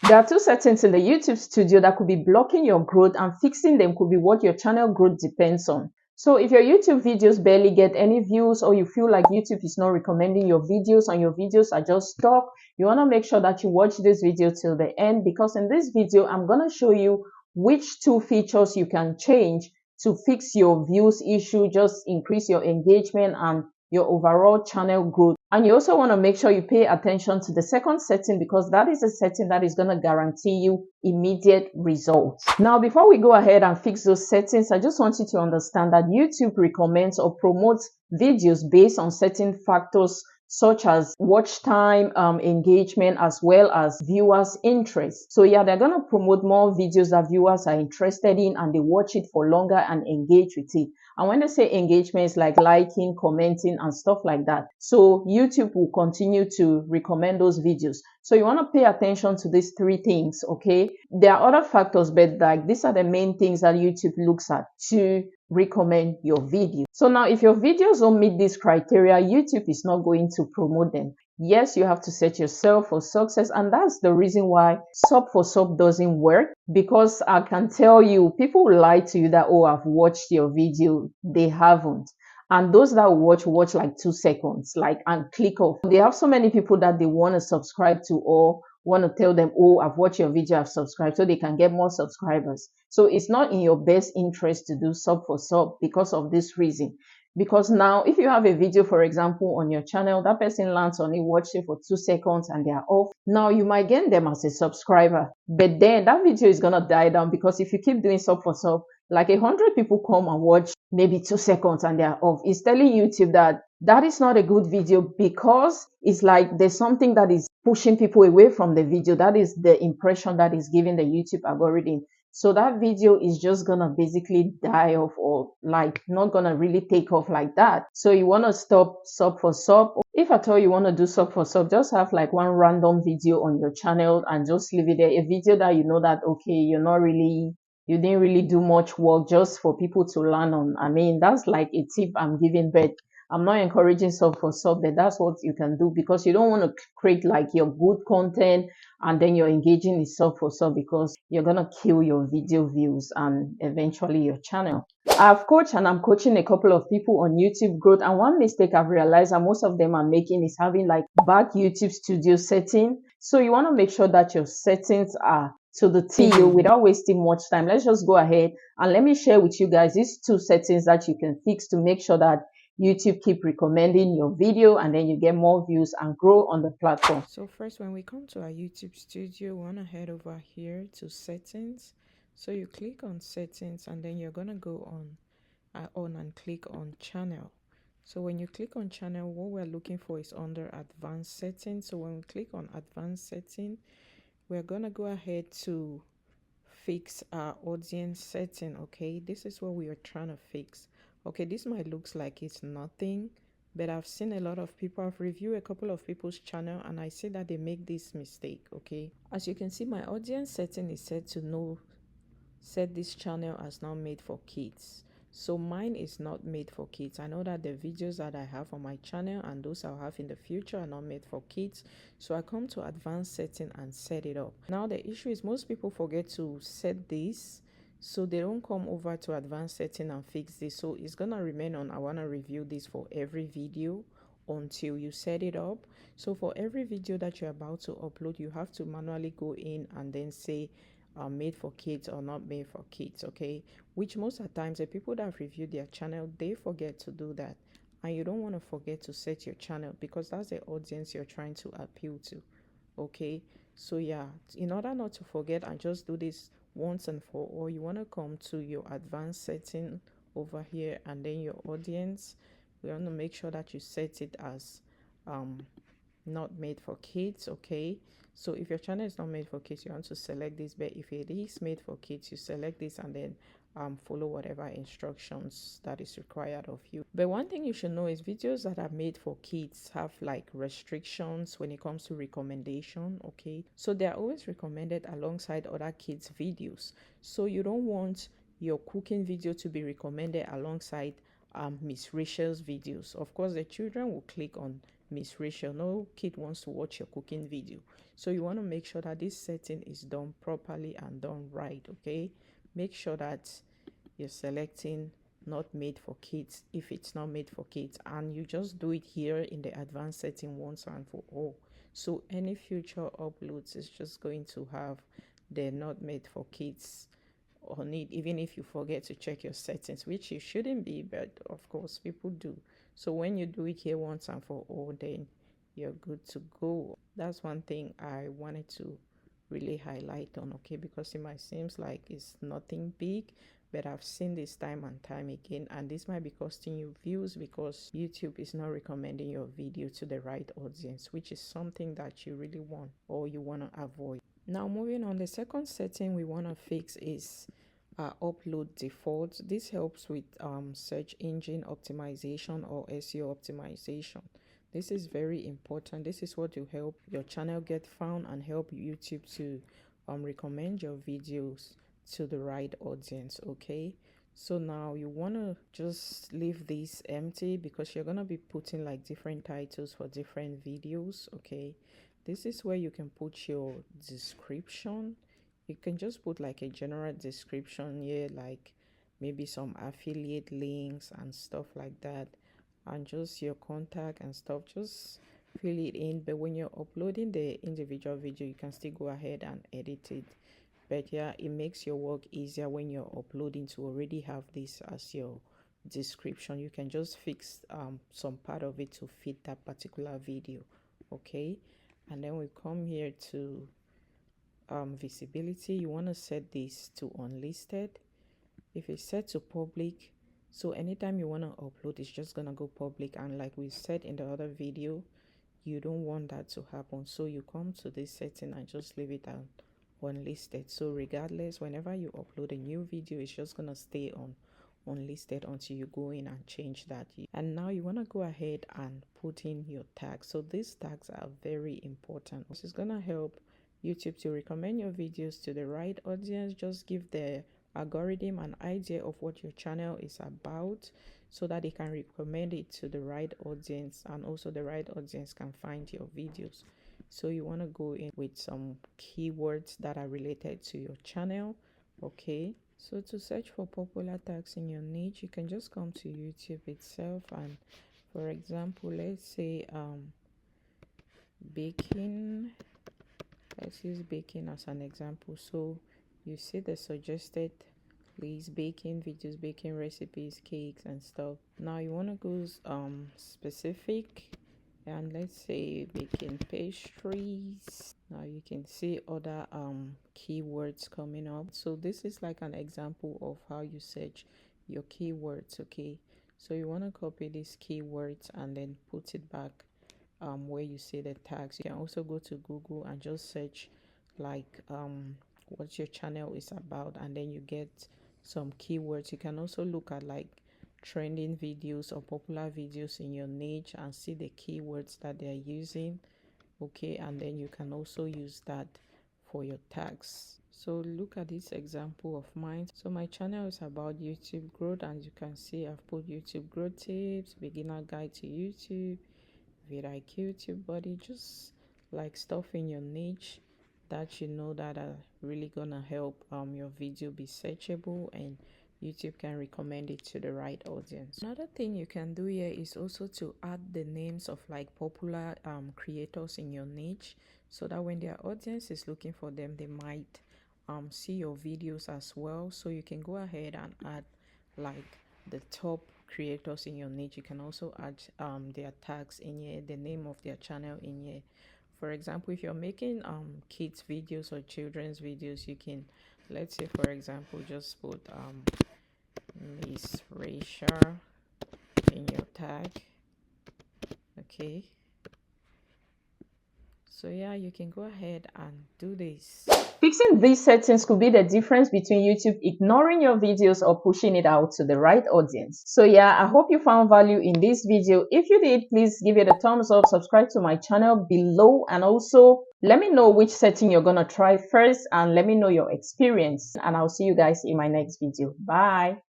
There are two settings in the YouTube studio that could be blocking your growth, and fixing them could be what your channel growth depends on. So if your YouTube videos barely get any views, or you feel like YouTube is not recommending your videos and your videos are just stuck, you want to make sure that you watch this video till the end, because in this video, I'm going to show you which two features you can change to fix your views issue, just increase your engagement and your overall channel growth. And you also want to make sure you pay attention to the second setting, because that is a setting that is going to guarantee you immediate results. Now, before we go ahead and fix those settings, I just want you to understand that YouTube recommends or promotes videos based on certain factors such as watch time, engagement, as well as viewers' interest. So yeah, they're going to promote more videos that viewers are interested in, and they watch it for longer and engage with it. And when they say engagement, it's like liking, commenting, and stuff like that. So YouTube will continue to recommend those videos. So you want to pay attention to these three things, okay? There are other factors, but like these are the main things that YouTube looks at to recommend your video. So now, if your videos don't meet this criteria, YouTube is not going to promote them. Yes, you have to set yourself for success, and that's the reason why sub for sub doesn't work, because I can tell you, people will lie to you that, oh, I've watched your video. They haven't. And those that watch like 2 seconds, like, and click off. They have so many people that they want to subscribe to, or want to tell them, oh, I've watched your video, I've subscribed, so they can get more subscribers. So it's not in your best interest to do sub for sub because of this reason. Because now, if you have a video, for example, on your channel, that person lands on it, watch it for 2 seconds, and they are off. Now, you might get them as a subscriber, but then that video is going to die down, because if you keep doing sub for sub, like 100 people come and watch maybe 2 seconds and they are off. It's telling YouTube that that is not a good video, because it's like there's something that is pushing people away from the video. That is the impression that is giving the YouTube algorithm. So that video is just gonna basically die off, or like not gonna really take off like that. So you wanna stop sub for sub. If at all you wanna do sub for sub, just have like one random video on your channel and just leave it there. A video that you know that, okay, you didn't really do much work, just for people to learn on. I mean, that's like a tip I'm giving, but I'm not encouraging sub for sub, but that's what you can do, because you don't want to create like your good content and then you're engaging in sub for sub, because you're going to kill your video views and eventually your channel. I've coached and I'm coaching a couple of people on YouTube growth, and one mistake I've realized that most of them are making is having like back YouTube studio setting. So you want to make sure that your settings are to the T without wasting much time. Let's just go ahead and let me share with you guys these two settings that you can fix to make sure that YouTube keep recommending your video, and then you get more views and grow on the platform. So first, when we come to our YouTube studio, we want to head over here to settings. So you click on settings, and then you're going to go on and click on channel. So when you click on channel, what we're looking for is under advanced settings. So when we click on advanced setting, we're going to go ahead to fix our audience setting. Okay, this is what we are trying to fix. Okay, this might looks like it's nothing, but I've seen a lot of people, I've reviewed a couple of people's channel, and I see that they make this mistake. Okay, as you can see, my audience setting is set to no, set this channel as not made for kids. So mine is not made for kids. I know that the videos that I have on my channel and those I'll have in the future are not made for kids. So I come to advanced setting and set it up. Now the issue is most people forget to set this, so they don't come over to advanced setting and fix this. So it's gonna remain on. I want to review this for every video until you set it up. So for every video that you're about to upload, you have to manually go in and then say made for kids or not made for kids. Okay, which most of the times the people that have reviewed their channel, they forget to do that, and you don't want to forget to set your channel, because that's the audience you're trying to appeal to. Okay, so yeah, in order not to forget and just do this once and for all, you want to come to your advanced setting over here, and then your audience, we want to make sure that you set it as not made for kids. Okay, so if your channel is not made for kids, you want to select this, but if it is made for kids, you select this and then follow whatever instructions that is required of you. But one thing you should know is videos that are made for kids have like restrictions when it comes to recommendation. Okay, so they are always recommended alongside other kids videos, so you don't want your cooking video to be recommended alongside Miss Rachel's videos. Of course, the children will click on Miss Rachel, no kid wants to watch your cooking video. So you want to make sure that this setting is done properly and done right, okay? Make sure that you're selecting not made for kids if it's not made for kids, and you just do it here in the advanced setting once and for all. So any future uploads is just going to have the not made for kids on it, even if you forget to check your settings, which you shouldn't be, but of course people do. So when you do it here once and for all, then you're good to go. That's one thing I wanted to really highlight on, okay, because it might seems like it's nothing big, but I've seen this time and time again, and this might be costing you views because YouTube is not recommending your video to the right audience, which is something that you really want or you want to avoid. Now moving on, the second setting we want to fix is upload default. This helps with search engine optimization or SEO optimization. This is very important. This is what will help your channel get found and help YouTube to recommend your videos to the right audience, okay? So now you want to just leave this empty because you're going to be putting like different titles for different videos, okay? This is where you can put your description. You can just put like a general description here, like maybe some affiliate links and stuff like that, and just your contact and stuff. Just fill it in, but when you're uploading the individual video, you can still go ahead and edit it. But yeah, it makes your work easier when you're uploading to already have this as your description. You can just fix some part of it to fit that particular video, okay? And then we come here to visibility. You want to set this to unlisted. If it's set to public, so anytime you want to upload, it's just gonna go public, and like we said in the other video, you don't want that to happen. So you come to this setting and just leave it on unlisted. So regardless, whenever you upload a new video, it's just gonna stay on unlisted until you go in and change that. And now you want to go ahead and put in your tags. So these tags are very important. This is gonna help YouTube to recommend your videos to the right audience. Just give the algorithm an idea of what your channel is about so that they can recommend it to the right audience, and also the right audience can find your videos. So you want to go in with some keywords that are related to your channel, okay? So to search for popular tags in your niche, you can just come to YouTube itself, and for example, let's say baking. Let's use baking as an example. So you see the suggested list: baking videos, baking recipes, cakes and stuff. Now you want to go specific, and let's say baking pastries. Now you can see other keywords coming up. So this is like an example of how you search your keywords, okay? So you want to copy these keywords and then put it back where you see the tags. You can also go to Google and just search like what your channel is about, and then you get some keywords. You can also look at like trending videos or popular videos in your niche and see the keywords that they're using, okay? And then you can also use that for your tags. So look at this example of mine. So my channel is about YouTube growth, and you can see I've put YouTube growth tips, beginner guide to YouTube, vidIQ, YouTube body, just like stuff in your niche that you know that are really gonna help your video be searchable and YouTube can recommend it to the right audience. Another thing you can do here is also to add the names of like popular creators in your niche, so that when their audience is looking for them, they might see your videos as well. So you can go ahead and add like the top creators in your niche. You can also add their tags in here, the name of their channel in here. For example, if you're making kids videos or children's videos, you can, let's say for example, just put Miss Rachel in your tag, okay? So yeah, you can go ahead and do this. Fixing these settings could be the difference between YouTube ignoring your videos or pushing it out to the right audience. So yeah, I hope you found value in this video. If you did, please give it a thumbs up, subscribe to my channel below, and also let me know which setting you're gonna try first, and let me know your experience. And I'll see you guys in my next video. Bye.